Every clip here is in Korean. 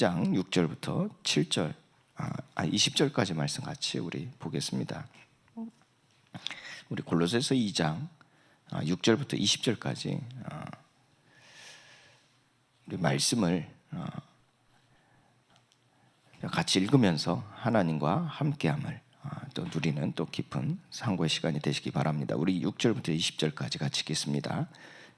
2장 6절부터 7절 20절까지 말씀 같이 우리 보겠습니다. 우리 골로새서 2장 6절부터 20절까지 우리 말씀을 같이 읽으면서 하나님과 함께함을 또 누리는 또 깊은 상고의 시간이 되시기 바랍니다. 우리 6절부터 20절까지 같이 읽겠습니다.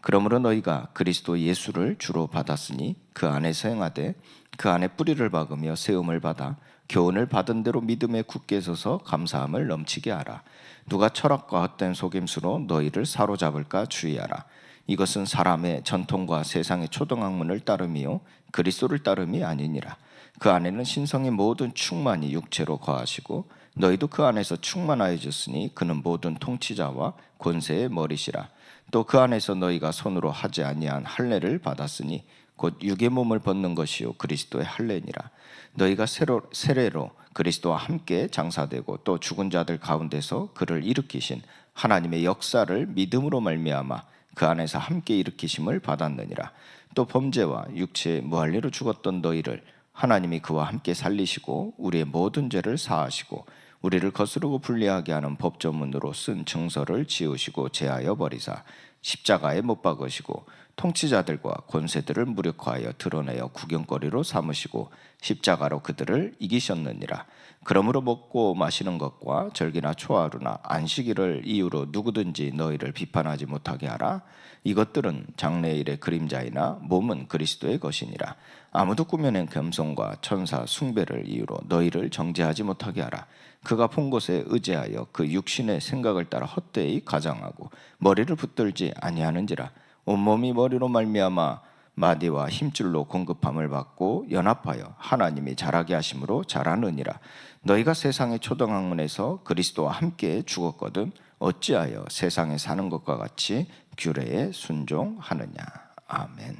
그러므로 너희가 그리스도 예수를 주로 받았으니 그 안에서 행하되 그 안에 뿌리를 박으며 세움을 받아 교훈을 받은 대로 믿음에 굳게 서서 감사함을 넘치게 하라. 누가 철학과 헛된 속임수로 너희를 사로잡을까 주의하라. 이것은 사람의 전통과 세상의 초등학문을 따름이요 그리스도를 따름이 아니니라. 그 안에는 신성의 모든 충만이 육체로 거하시고 너희도 그 안에서 충만하여졌으니 그는 모든 통치자와 권세의 머리시라. 또 그 안에서 너희가 손으로 하지 아니한 할례를 받았으니 곧 육의 몸을 벗는 것이요 그리스도의 할례니라. 너희가 세례로 그리스도와 함께 장사되고 또 죽은 자들 가운데서 그를 일으키신 하나님의 역사를 믿음으로 말미암아 그 안에서 함께 일으키심을 받았느니라. 또 범죄와 육체의 무할례로 죽었던 너희를 하나님이 그와 함께 살리시고 우리의 모든 죄를 사하시고 우리를 거스르고 불리하게 하는 법조문으로 쓴 증서를 지우시고 제하여 버리사 십자가에 못 박으시고 통치자들과 권세들을 무력화하여 드러내어 구경거리로 삼으시고 십자가로 그들을 이기셨느니라. 그러므로 먹고 마시는 것과 절기나 초하루나 안식일을 이유로 누구든지 너희를 비판하지 못하게 하라. 이것들은 장래일의 그림자이나 몸은 그리스도의 것이니라. 아무도 꾸며낸 겸손과 천사 숭배를 이유로 너희를 정죄하지 못하게 하라. 그가 본 것에 의지하여 그 육신의 생각을 따라 헛되이 가장하고 머리를 붙들지 아니하는지라. 온몸이 머리로 말미암아 마디와 힘줄로 공급함을 받고 연합하여 하나님이 자라게 하심으로 자라느니라. 너희가 세상의 초등학문에서 그리스도와 함께 죽었거든 어찌하여 세상에 사는 것과 같이 규례에 순종하느냐. 아멘.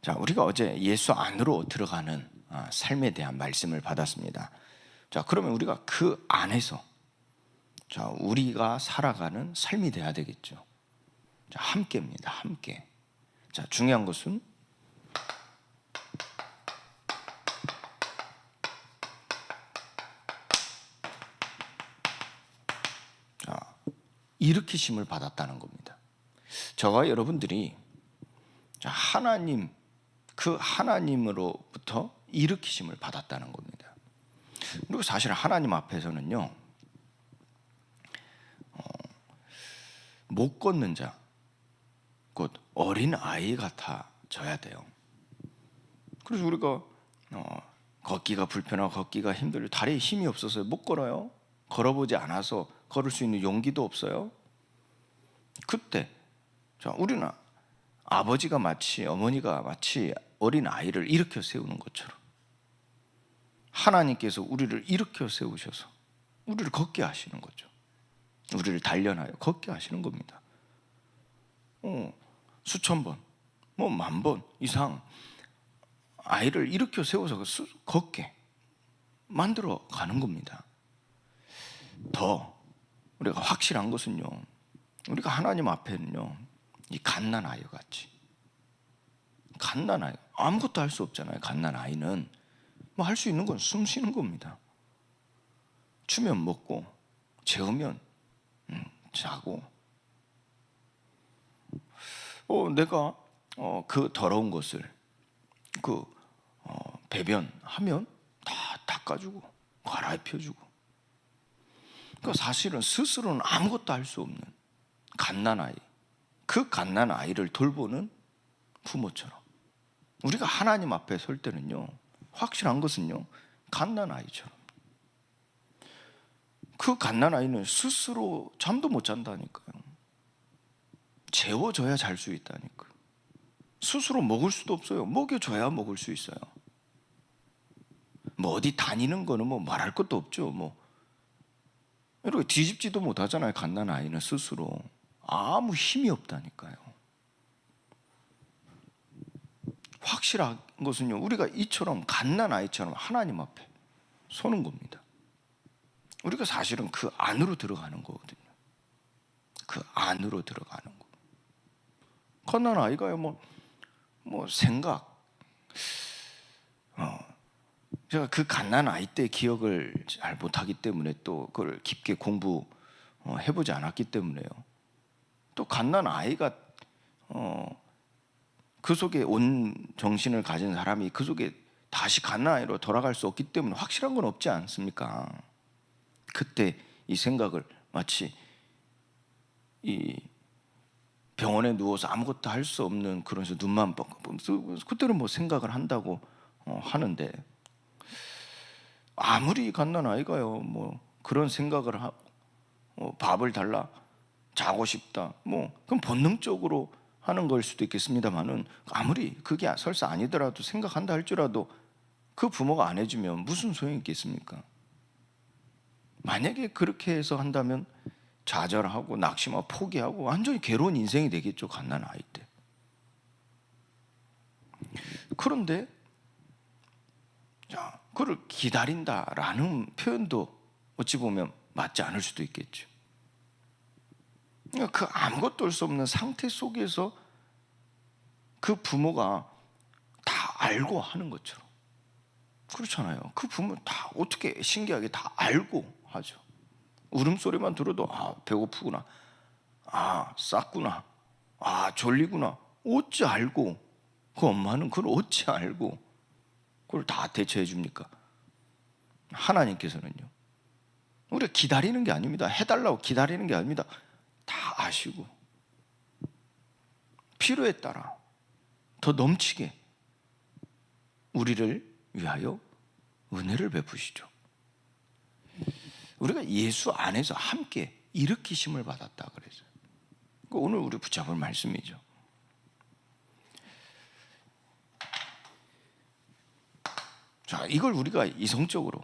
자, 우리가 어제 예수 안으로 들어가는 삶에 대한 말씀을 받았습니다. 자, 그러면 우리가 그 안에서 우리가 살아가는 삶이 돼야 되겠죠. 자, 함께입니다. 함께. 자, 중요한 것은 일으키심을 받았다는 겁니다. 저와 여러분들이 하나님, 그 하나님으로부터 일으키심을 받았다는 겁니다. 그리고 사실 하나님 앞에서는요, 못 걷는 자, 곧 어린 아이 같아져야 돼요. 그래서 우리가 걷기가 불편하고 걷기가 힘들고 다리에 힘이 없어서 못 걸어요. 걸어보지 않아서 걸을 수 있는 용기도 없어요. 그때 우리는 아버지가 마치 어머니가 마치 어린 아이를 일으켜 세우는 것처럼 하나님께서 우리를 일으켜 세우셔서 우리를 걷게 하시는 거죠. 우리를 단련하여 걷게 하시는 겁니다. 수천 번, 만 번 이상 아이를 일으켜 세워서 걷게 만들어 가는 겁니다. 더 우리가 확실한 것은요, 우리가 하나님 앞에는요, 이 갓난 아이 같이, 갓난 아이 아무것도 할 수 없잖아요. 갓난 아이는 할 수 있는 건 숨 쉬는 겁니다. 주면 먹고 재우면 자고. 내가 그 더러운 것을 배변하면 다 닦아주고 갈아입혀주고. 그러니까 사실은 스스로는 아무것도 할 수 없는 갓난 아이, 그 갓난 아이를 돌보는 부모처럼 우리가 하나님 앞에 설 때는요, 확실한 것은요, 갓난 아이처럼. 그 갓난 아이는 스스로 잠도 못 잔다니까요. 재워줘야 잘 수 있다니까요. 스스로 먹을 수도 없어요. 먹여줘야 먹을 수 있어요. 어디 다니는 거는 말할 것도 없죠. 이렇게 뒤집지도 못하잖아요. 갓난 아이는 스스로 아무 힘이 없다니까요. 확실한 것은요, 우리가 이처럼 갓난 아이처럼 하나님 앞에 서는 겁니다. 우리가 사실은 그 안으로 들어가는 거거든요. 그 안으로 들어가는 거. 갓난 아이가요, 생각. 제가 그 갓난 아이 때 기억을 잘 못하기 때문에 또 그걸 깊게 공부해보지 않았기 때문에요. 또 갓난 아이가 그 속에 온 정신을 가진 사람이 그 속에 다시 갓난 아이로 돌아갈 수 없기 때문에 확실한 건 없지 않습니까? 그때 이 생각을 마치 이 병원에 누워서 아무것도 할 수 없는 그러면서 눈만 뻥뻥 그때는 생각을 한다고 하는데, 아무리 갓난 아이가요 그런 생각을 하고 밥을 달라, 자고 싶다, 그럼 본능적으로 하는 걸 수도 있겠습니다만은, 아무리 그게 설사 아니더라도 생각한다 할지라도 그 부모가 안 해주면 무슨 소용이 있겠습니까? 만약에 그렇게 해서 한다면 좌절하고 낙심하고 포기하고 완전히 괴로운 인생이 되겠죠, 갓난 아이 때. 그런데 자, 그를 기다린다라는 표현도 어찌 보면 맞지 않을 수도 있겠죠. 그러니까 그 아무것도 할 수 없는 상태 속에서 그 부모가 다 알고 하는 것처럼, 그렇잖아요. 그 부모 다 어떻게 신기하게 다 알고 하죠. 울음소리만 들어도 배고프구나, 쌌구나, 졸리구나, 어찌 알고, 그 엄마는 그걸 어찌 알고 그걸 다 대처해 줍니까? 하나님께서는요, 우리가 기다리는 게 아닙니다. 해달라고 기다리는 게 아닙니다. 다 아시고 필요에 따라 더 넘치게 우리를 위하여 은혜를 베푸시죠. 우리가 예수 안에서 함께 일으키심을 받았다 그랬어요. 오늘 우리 붙잡을 말씀이죠. 자, 이걸 우리가 이성적으로,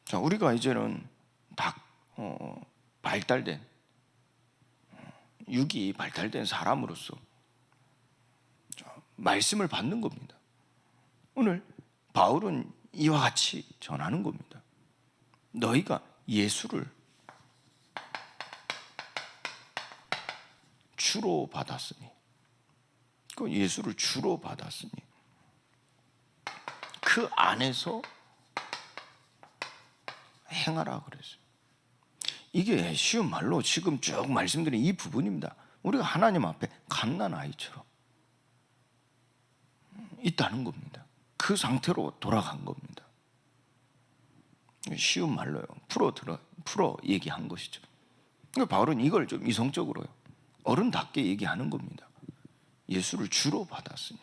자, 우리가 이제는 다 발달된, 육이 발달된 사람으로서 말씀을 받는 겁니다. 오늘 바울은 이와 같이 전하는 겁니다. 너희가 예수를 주로 받았으니, 그 예수를 주로 받았으니 그 안에서 행하라 그랬어요. 이게 쉬운 말로 지금 쭉 말씀드린 이 부분입니다. 우리가 하나님 앞에 갓난 아이처럼 있다는 겁니다. 그 상태로 돌아간 겁니다. 쉬운 말로요, 풀어 얘기한 것이죠. 그러니까 바울은 이걸 좀 이성적으로요, 어른답게 얘기하는 겁니다. 예수를 주로 받았으니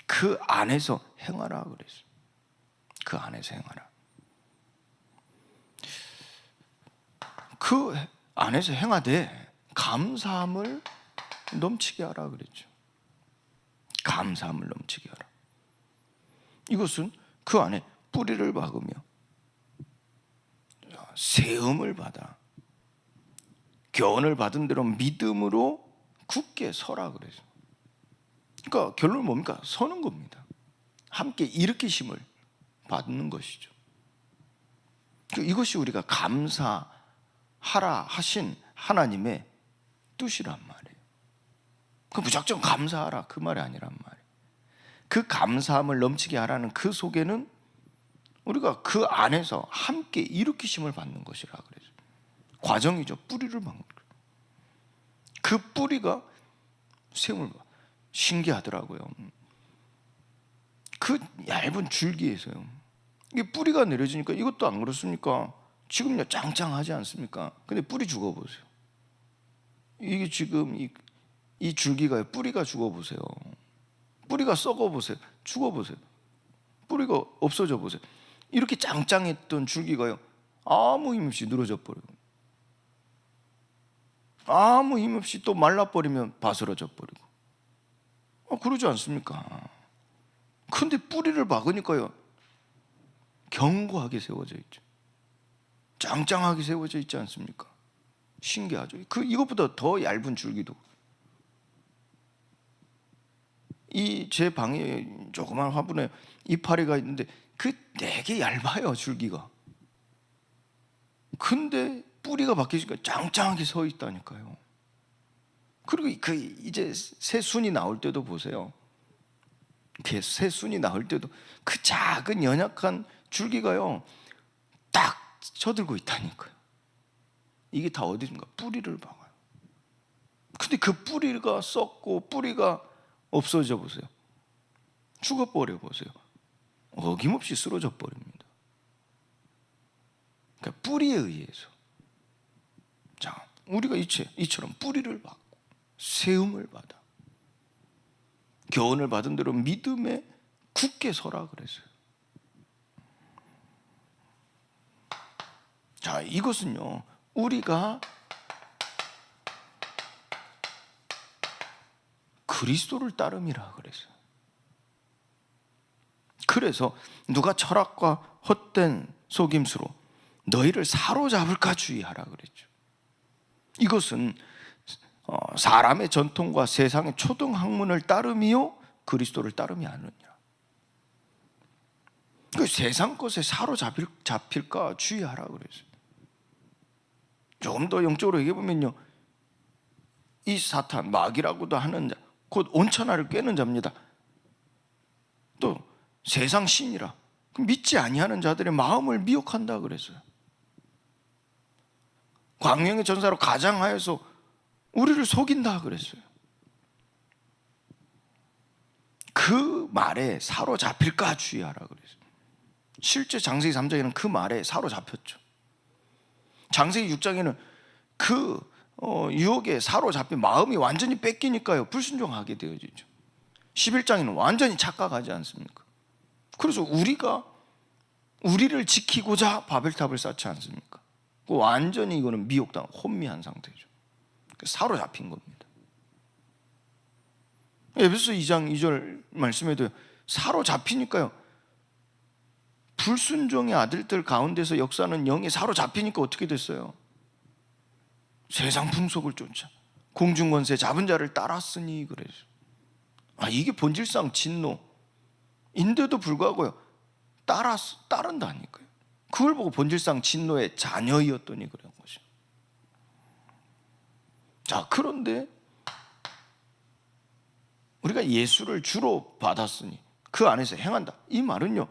그 안에서 행하라 그랬어요. 그 안에서 행하라. 그 안에서 행하되 감사함을 넘치게 하라 그랬죠. 감사함을 넘치게 하라. 이것은 그 안에 뿌리를 박으며 세움을 받아 교훈을 받은 대로 믿음으로 굳게 서라 그래서. 그러니까 결론은 뭡니까? 서는 겁니다. 함께 일으키심을 받는 것이죠. 이것이 우리가 감사하라 하신 하나님의 뜻이란 말이에요. 그 무작정 감사하라 그 말이 아니란 말이에요. 그 감사함을 넘치게 하라는 그 속에는 우리가 그 안에서 함께 일으키심을 받는 것이라 그래요. 과정이죠. 뿌리를 박는 거예요. 그 뿌리가 세움을 봐. 신기하더라고요. 그 얇은 줄기에서요, 이게 뿌리가 내려지니까 이것도 안 그렇습니까? 지금요 짱짱하지 않습니까? 근데 뿌리 죽어보세요. 이게 지금 이 줄기가 뿌리가 죽어보세요. 뿌리가 썩어보세요. 죽어보세요. 뿌리가 없어져 보세요. 이렇게 짱짱했던 줄기가요 아무 힘없이 늘어져 버려요. 아무 힘없이 또 말라버리면 바스러져 버리고, 그러지 않습니까? 근데 뿌리를 박으니까요 견고하게 세워져 있죠. 짱짱하게 세워져 있지 않습니까? 신기하죠. 이것보다 더 얇은 줄기도, 이 제 방에 조그만 화분에 이파리가 있는데 그 되게 얇아요, 줄기가. 근데 뿌리가 바뀌니까 짱짱하게 서 있다니까요. 그리고 그 이제 새 순이 나올 때도 보세요. 새 순이 나올 때도 그 작은 연약한 줄기가요 딱 쳐들고 있다니까요. 이게 다 어디인가? 뿌리를 박아요. 근데 그 뿌리가 썩고 뿌리가 없어져 보세요. 죽어버려 보세요. 어김없이 쓰러져 버립니다. 그러니까 뿌리에 의해서. 자, 우리가 이처럼 뿌리를 받고 세움을 받아 교훈을 받은 대로 믿음에 굳게 서라 그랬어요. 자, 이것은요 우리가 그리스도를 따름이라 그랬어요. 그래서 누가 철학과 헛된 속임수로 너희를 사로잡을까 주의하라 그랬죠. 이것은 사람의 전통과 세상의 초등 학문을 따름이요 그리스도를 따름이 아니냐. 그 세상 것에 사로잡힐까 주의하라 그랬어요. 조금 더 영적으로 얘기해 보면요, 이 사탄 마귀라고도 하는 자, 곧 온천하를 꿰는 자입니다. 또 세상 신이라 믿지 아니하는 자들의 마음을 미혹한다 그랬어요. 광명의 전사로 가장하여서 우리를 속인다 그랬어요. 그 말에 사로잡힐까 주의하라 그랬어요. 실제 장세기 3장에는 그 말에 사로잡혔죠. 장세기 6장에는 그 유혹에 사로잡힌 마음이 완전히 뺏기니까요 불순종하게 되어지죠. 11장에는 완전히 착각하지 않습니까? 그래서 우리를 지키고자 바벨탑을 쌓지 않습니까? 완전히 이거는 미혹당 혼미한 상태죠. 사로잡힌 겁니다. 에베소 2장 2절 말씀에도 사로잡히니까요, 불순종의 아들들 가운데서 역사는 영에 사로잡히니까 어떻게 됐어요? 세상 풍속을 쫓아 공중권세 잡은 자를 따랐으니 그래서 이게 본질상 진노인데도 불구하고요 따른다니까요. 그걸 보고 본질상 진노의 자녀이었더니 그런 것이죠. 자, 그런데 우리가 예수를 주로 받았으니 그 안에서 행한다. 이 말은요,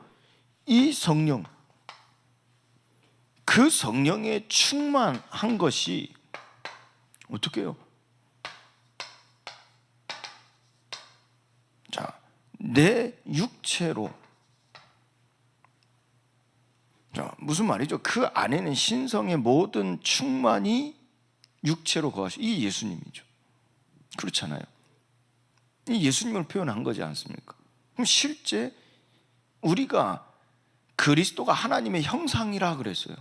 이 성령, 그 성령에 충만한 것이 어떻게 해요? 자, 내 육체로, 자, 무슨 말이죠? 그 안에는 신성의 모든 충만이 육체로 거하시고, 이 예수님이죠. 그렇잖아요. 이 예수님을 표현한 거지 않습니까? 그럼 실제 우리가 그리스도가 하나님의 형상이라 그랬어요.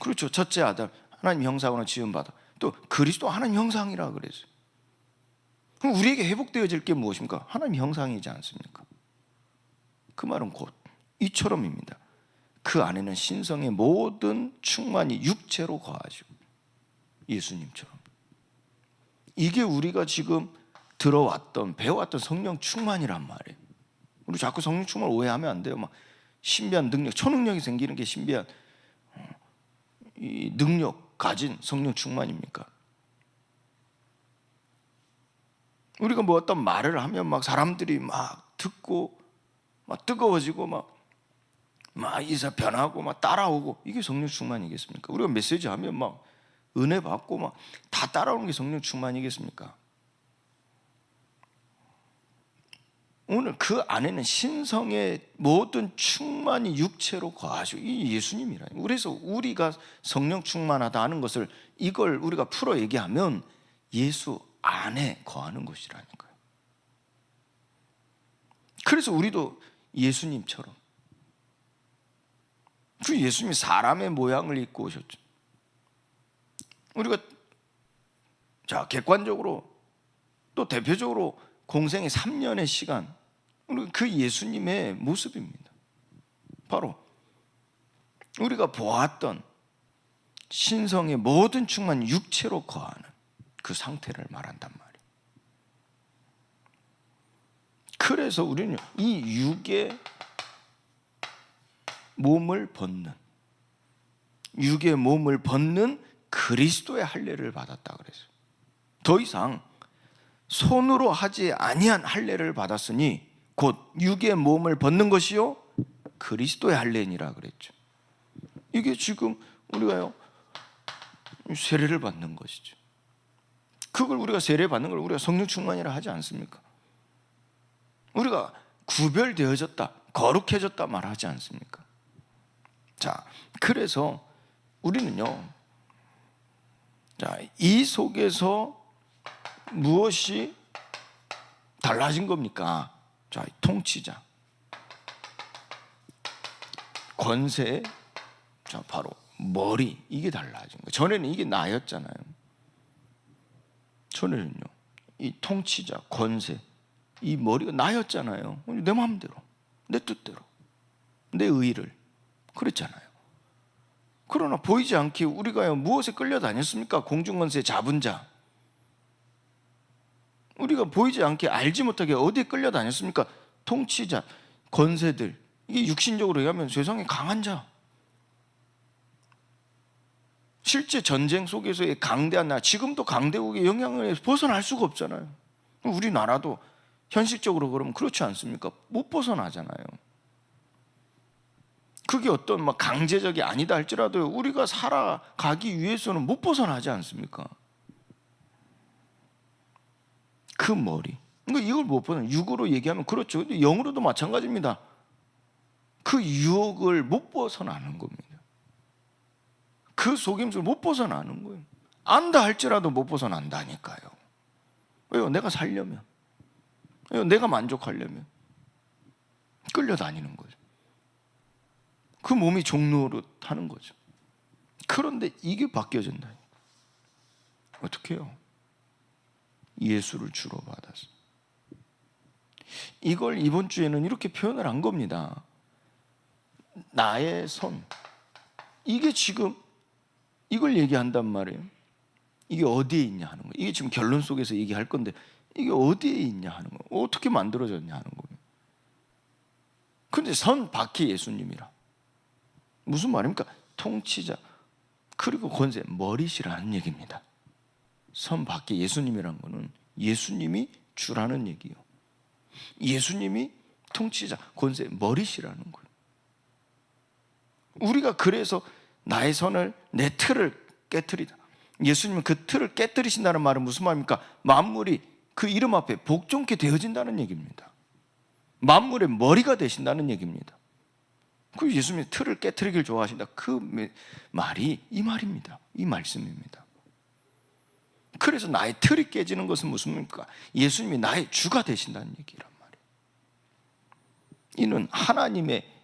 그렇죠. 첫째 아담 하나님 형상으로 지음받아, 또 그리스도 하나님 형상이라 그랬어요. 그럼 우리에게 회복되어질 게 무엇입니까? 하나님 형상이지 않습니까? 그 말은 곧 이처럼입니다. 그 안에는 신성의 모든 충만이 육체로 거하시고, 예수님처럼. 이게 우리가 지금 들어왔던, 배워왔던 성령 충만이란 말이에요. 우리 자꾸 성령 충만을 오해하면 안 돼요. 막 신비한 능력, 초능력이 생기는 게 신비한 이 능력 가진 성령 충만입니까? 우리가 뭐 어떤 말을 하면 막 사람들이 막 듣고 막 뜨거워지고 막 이사 변하고 막 따라오고, 이게 성령 충만이겠습니까? 우리가 메시지 하면 막 은혜 받고 막 다 따라오는 게 성령 충만이겠습니까? 오늘 그 안에는 신성의 모든 충만이 육체로 거하시고, 이 예수님이라. 그래서 우리가 성령 충만하다 하는 것을, 이걸 우리가 풀어 얘기하면 예수 안에 거하는 것이라니까요. 그래서 우리도 예수님처럼, 그 예수님이 사람의 모양을 입고 오셨죠. 우리가 자, 객관적으로 또 대표적으로 공생의 3년의 시간, 그 예수님의 모습입니다. 바로 우리가 보았던 신성의 모든 충만이 육체로 거하는 그 상태를 말한단 말이에요. 그래서 우리는 이 육의 몸을 벗는, 육의 몸을 벗는 그리스도의 할례를 받았다 그랬어요. 더 이상 손으로 하지 아니한 할례를 받았으니 곧 육의 몸을 벗는 것이요 그리스도의 할례니라 그랬죠. 이게 지금 우리가요 세례를 받는 것이죠. 그걸 우리가 세례 받는 걸 우리가 성령 충만이라 하지 않습니까? 우리가 구별되어졌다, 거룩해졌다 말하지 않습니까? 자, 그래서 우리는요, 자, 이 속에서 무엇이 달라진 겁니까? 자, 통치자, 권세, 자, 바로 머리, 이게 달라진 거예요. 전에는 이게 나였잖아요. 전에는요, 이 통치자, 권세, 이 머리가 나였잖아요. 내 마음대로, 내 뜻대로, 내 의를 그랬잖아요. 그러나 보이지 않게 우리가요 무엇에 끌려다녔습니까? 공중권세 잡은 자. 우리가 보이지 않게 알지 못하게 어디에 끌려다녔습니까? 통치자, 권세들. 이게 육신적으로 얘기하면 세상에 강한 자. 실제 전쟁 속에서의 강대한 나라, 지금도 강대국의 영향을 벗어날 수가 없잖아요. 우리나라도 현실적으로 그러면 그렇지 않습니까? 못 벗어나잖아요. 그게 어떤 막 강제적이 아니다 할지라도 우리가 살아가기 위해서는 못 벗어나지 않습니까? 그 머리. 그러니까 이걸 못 벗어나. 육으로 얘기하면 그렇죠. 근데 영으로도 마찬가지입니다. 그 유혹을 못 벗어나는 겁니다. 그 속임수를 못 벗어나는 거예요. 안다 할지라도 못 벗어난다니까요. 왜요? 내가 살려면, 왜요? 내가 만족하려면 끌려다니는 거죠. 그 몸이 종로릇 하는 거죠. 그런데 이게 바뀌어진다. 어떻게 해요? 예수를 주로 받아서. 이걸 이번 주에는 이렇게 표현을 한 겁니다. 나의 손. 이게 지금 이걸 얘기한단 말이에요. 이게 어디에 있냐 하는 거예요. 이게 지금 결론 속에서 얘기할 건데 이게 어디에 있냐 하는 거예요. 어떻게 만들어졌냐 하는 거예요. 근데 선 밖에 예수님이라. 무슨 말입니까? 통치자 그리고 권세, 머리시라는 얘기입니다. 선 밖에 예수님이란 거는 예수님이 주라는 얘기예요. 예수님이 통치자, 권세, 머리시라는 거예요. 우리가 그래서 나의 선을, 내 틀을 깨트리다. 예수님은 그 틀을 깨트리신다는 말은 무슨 말입니까? 만물이 그 이름 앞에 복종케 되어진다는 얘기입니다. 만물의 머리가 되신다는 얘기입니다. 그 예수님이 틀을 깨트리길 좋아하신다. 그 말이 이 말입니다. 이 말씀입니다. 그래서 나의 틀이 깨지는 것은 무슨 말입니까? 예수님이 나의 주가 되신다는 얘기란 말이에요. 이는 하나님의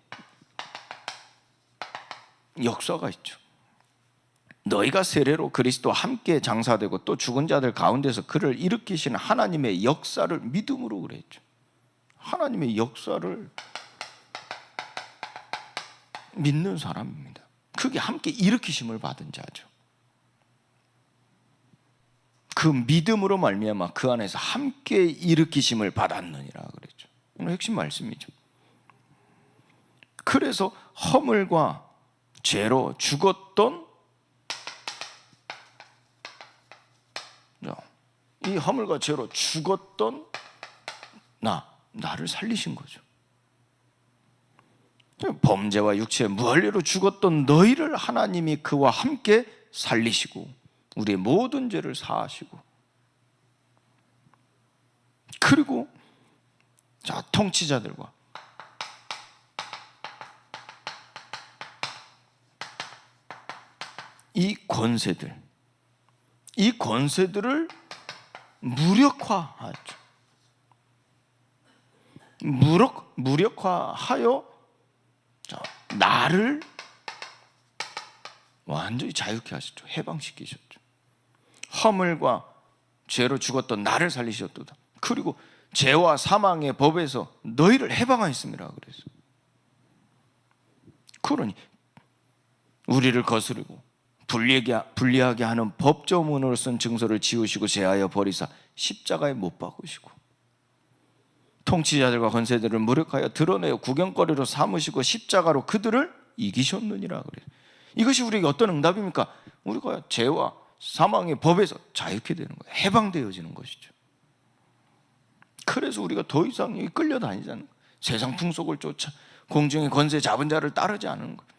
역사가 있죠. 너희가 세례로 그리스도와 함께 장사되고 또 죽은 자들 가운데서 그를 일으키시는 하나님의 역사를 믿음으로 그랬죠. 하나님의 역사를 믿는 사람입니다. 그게 함께 일으키심을 받은 자죠. 그 믿음으로 말미암아 그 안에서 함께 일으키심을 받았느니라 그랬죠. 오늘 핵심 말씀이죠. 그래서 허물과 죄로 죽었던 이 허물과 죄로 죽었던 나를 살리신 거죠. 범죄와 육체의 무한리로 죽었던 너희를 하나님이 그와 함께 살리시고 우리의 모든 죄를 사하시고 그리고 자 통치자들과 이 권세들을 무력화하죠. 무력화하여 나를 완전히 자유케 하셨죠. 해방시키셨죠. 허물과 죄로 죽었던 나를 살리셨도다. 그리고 죄와 사망의 법에서 너희를 해방하였습니다. 그래서 그러니 우리를 거스르고 불리하게 하는 법조문으로 쓴 증서를 지우시고 제하여 버리사 십자가에 못 박으시고 통치자들과 권세들을 무력하여 드러내어 구경거리로 삼으시고 십자가로 그들을 이기셨느니라 그래요. 이것이 우리에게 어떤 응답입니까? 우리가 죄와 사망의 법에서 자유케 되는 거예요. 해방되어지는 것이죠. 그래서 우리가 더 이상 끌려다니지 않는 거예요. 세상 풍속을 쫓아 공중의 권세 잡은 자를 따르지 않는 거예요.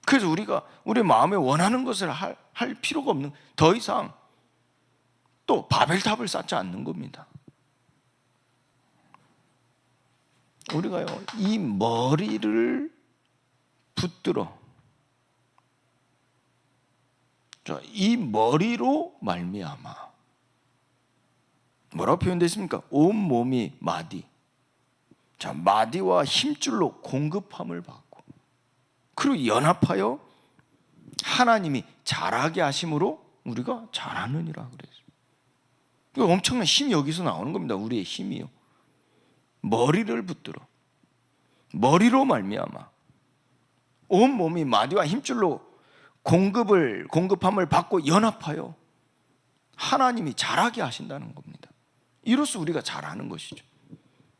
그래서 우리가 우리 마음에 원하는 것을 할 필요가 없는, 더 이상 또 바벨탑을 쌓지 않는 겁니다. 우리가요, 이 머리를 붙들어, 이 머리로 말미암아, 뭐라고 표현되어 있습니까? 온 몸이 마디. 자, 마디와 힘줄로 공급함을 받고, 그리고 연합하여 하나님이 잘하게 하심으로 우리가 잘하느니라 그랬어요. 엄청난 힘이 여기서 나오는 겁니다. 우리의 힘이요. 머리를 붙들어, 머리로 말미암아 온 몸이 마디와 힘줄로 공급함을 받고 연합하여 하나님이 잘하게 하신다는 겁니다. 이로써 우리가 잘하는 것이죠.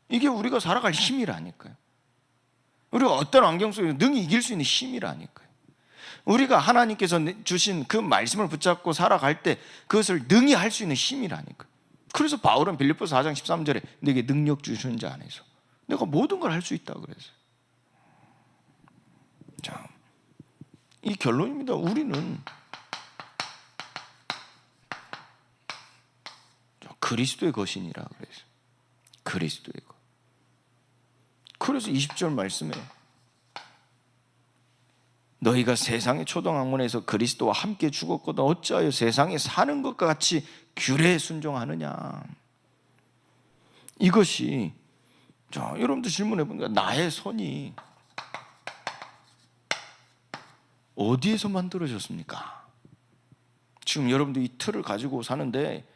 이게 우리가 살아갈 힘이라니까요. 우리가 어떤 환경 속에서 능히 이길 수 있는 힘이라니까요. 우리가 하나님께서 주신 그 말씀을 붙잡고 살아갈 때 그것을 능히 할 수 있는 힘이라니까요. 그래서 바울은 빌립보서 4장 13절에 내게 능력 주신 자 안에서 내가 모든 걸 할 수 있다 그랬어요. 자, 이 결론입니다. 우리는 그리스도의 것이니라 그랬어요. 그리스도의 것. 그래서 20절 말씀에 너희가 세상의 초동학문에서 그리스도와 함께 죽었거든 어찌하여 세상에 사는 것과 같이 규례에 순종하느냐. 이것이, 자, 여러분도 질문해 보니까 나의 선이 어디에서 만들어졌습니까? 지금 여러분도 이 틀을 가지고 사는데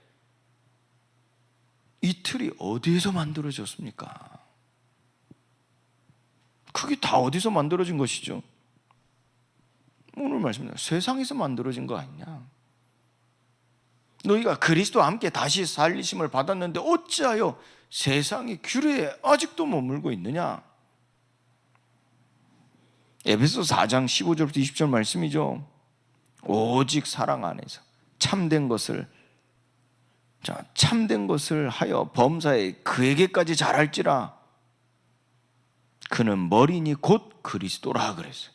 이 틀이 어디에서 만들어졌습니까? 그게 다 어디서 만들어진 것이죠? 오늘 말씀입니다. 세상에서 만들어진 거 아니냐? 너희가 그리스도와 함께 다시 살리심을 받았는데 어찌하여 세상의 규례에 아직도 머물고 있느냐? 에베소서 4장 15절부터 20절 말씀이죠. 오직 사랑 안에서 참된 것을 하여 범사에 그에게까지 잘할지라 그는 머리니 곧 그리스도라 그랬어요.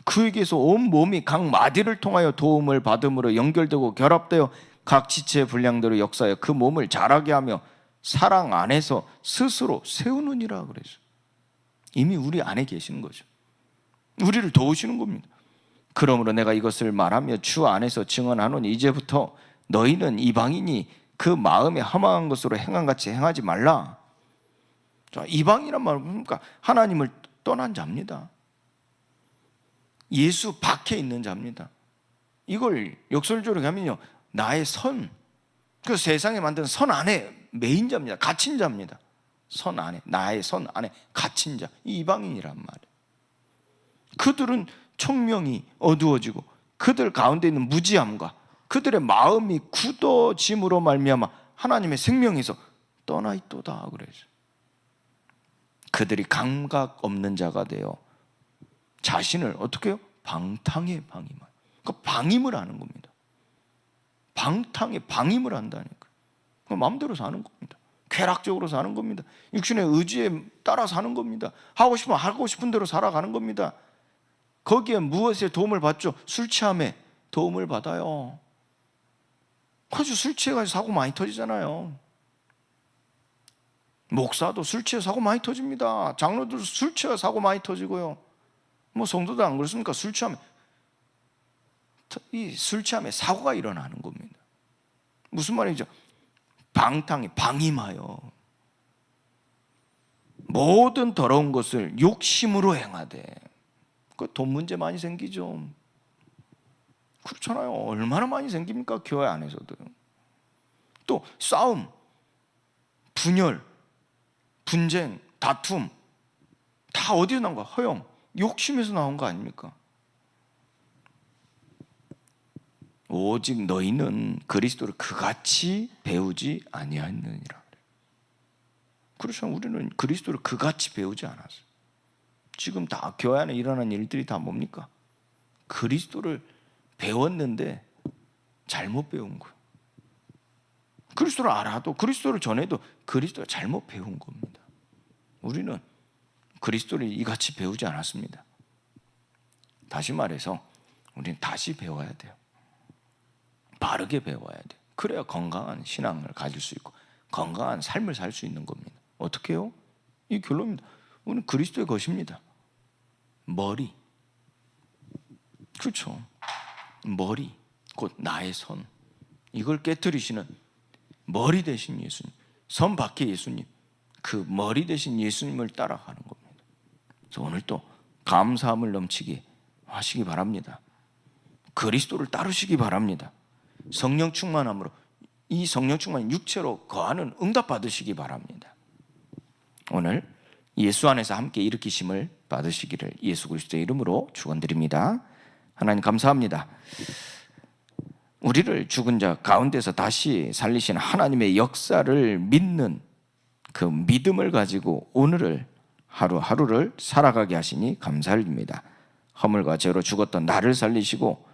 그에게서 온 몸이 각 마디를 통하여 도움을 받음으로 연결되고 결합되어 각 지체의 분량대로 역사하여 그 몸을 자라게 하며 사랑 안에서 스스로 세우느니라 그랬어요. 이미 우리 안에 계시는 거죠. 우리를 도우시는 겁니다. 그러므로 내가 이것을 말하며 주 안에서 증언하노니 이제부터 너희는 이방인이 그 마음에 허망한 것으로 행함같이 행하지 말라. 자, 이방이란 말은 뭡니까? 하나님을 떠난 자입니다. 예수 밖에 있는 자입니다. 이걸 역설적으로 하면요, 나의 선, 그 세상에 만든 선 안에 매인 자입니다. 갇힌 자입니다. 선 안에, 나의 선 안에 갇힌 자, 이 이방인이란 말이에요. 그들은 총명이 어두워지고 그들 가운데 있는 무지함과 그들의 마음이 굳어짐으로 말미암아 하나님의 생명에서 떠나 있도다 그래서 그들이 감각 없는 자가 되어 자신을 어떻게 해요? 방탕에 방임하여. 그러니까 방임을 하는 겁니다. 방탕에 방임을 한다니까. 마음대로 사는 겁니다. 쾌락적으로 사는 겁니다. 육신의 의지에 따라 사는 겁니다. 하고 싶으면 하고 싶은 대로 살아가는 겁니다. 거기에 무엇에 도움을 받죠? 술 취함에 도움을 받아요. 그래서 술 취해가지고 사고 많이 터지잖아요. 목사도 술 취해 사고 많이 터집니다. 장로들도 술 취해 사고 많이 터지고요. 뭐 성도도 안 그렇습니까? 술 취하면 사고가 일어나는 겁니다. 무슨 말이죠? 방탕에 방임하여 모든 더러운 것을 욕심으로 행하되. 그 돈 문제 많이 생기죠. 그렇잖아요. 얼마나 많이 생깁니까? 교회 안에서도. 또 싸움, 분열, 분쟁, 다툼 다 어디서 나온 거야? 허영, 욕심에서 나온 거 아닙니까? 오직 너희는 그리스도를 그같이 배우지 아니하느니라. 그렇죠. 우리는 그리스도를 그같이 배우지 않았어요. 지금 다 교회 안에 일어나는 일들이 다 뭡니까? 그리스도를 배웠는데 잘못 배운 거예요. 그리스도를 알아도 그리스도를 전해도 그리스도를 잘못 배운 겁니다. 우리는 그리스도를 이같이 배우지 않았습니다. 다시 말해서 우리는 다시 배워야 돼요. 바르게 배워야 돼요. 그래야 건강한 신앙을 가질 수 있고 건강한 삶을 살 수 있는 겁니다. 어떻게 해요? 이 결론입니다. 우리는 그리스도의 것입니다. 머리, 그렇죠. 머리, 곧 나의 선, 이걸 깨뜨리시는 머리 대신 예수님, 선 밖의 예수님, 그 머리 대신 예수님을 따라가는 겁니다. 그래서 오늘 또 감사함을 넘치게 하시기 바랍니다. 그리스도를 따르시기 바랍니다. 성령 충만함으로 이 성령 충만 육체로 거하는 응답 받으시기 바랍니다. 오늘 예수 안에서 함께 일으키심을 받으시기를 예수 그리스도의 이름으로 축원드립니다. 하나님 감사합니다. 우리를 죽은 자 가운데서 다시 살리신 하나님의 역사를 믿는 그 믿음을 가지고 오늘을 하루하루를 살아가게 하시니 감사드립니다. 허물과 죄로 죽었던 나를 살리시고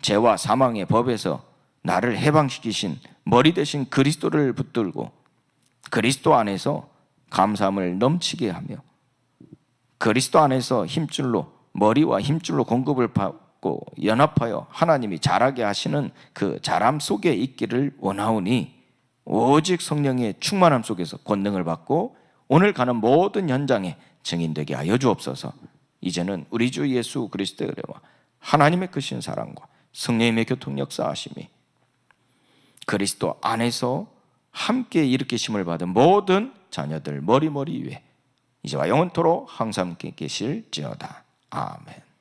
죄와 사망의 법에서 나를 해방시키신 머리 대신 그리스도를 붙들고 그리스도 안에서 감사함을 넘치게 하며 그리스도 안에서 힘줄로 머리와 힘줄로 공급을 받고 연합하여 하나님이 자라게 하시는 그 자람 속에 있기를 원하오니 오직 성령의 충만함 속에서 권능을 받고 오늘 가는 모든 현장에 증인되게 하여 주옵소서. 이제는 우리 주 예수 그리스도의 은혜와 하나님의 크신 사랑과 성령님의 교통 역사하심이 그리스도 안에서 함께 일으키심을 받은 모든 자녀들 머리 위에 이제와 영원토록 항상 함께 계실지어다. 아멘.